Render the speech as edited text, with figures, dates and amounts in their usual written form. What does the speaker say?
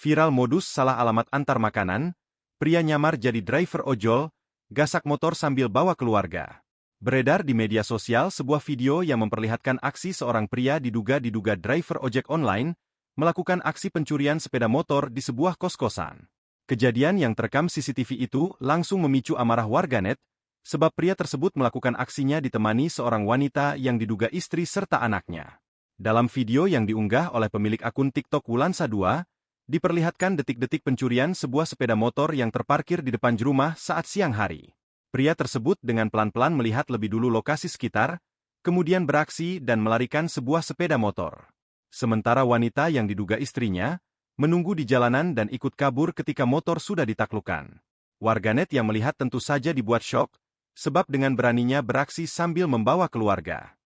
Viral modus salah alamat antar makanan, pria nyamar jadi driver ojol, gasak motor sambil bawa keluarga. Beredar di media sosial sebuah video yang memperlihatkan aksi seorang pria diduga driver ojek online, melakukan aksi pencurian sepeda motor di sebuah kos-kosan. Kejadian yang terekam CCTV itu langsung memicu amarah warganet, sebab pria tersebut melakukan aksinya ditemani seorang wanita yang diduga istri serta anaknya. Dalam video yang diunggah oleh pemilik akun TikTok Wulansa 2, diperlihatkan detik-detik pencurian sebuah sepeda motor yang terparkir di depan rumah saat siang hari. Pria tersebut dengan pelan-pelan melihat lebih dulu lokasi sekitar, kemudian beraksi dan melarikan sebuah sepeda motor. Sementara wanita yang diduga istrinya, menunggu di jalanan dan ikut kabur ketika motor sudah ditaklukkan. Warganet yang melihat tentu saja dibuat syok, sebab dengan beraninya beraksi sambil membawa keluarga.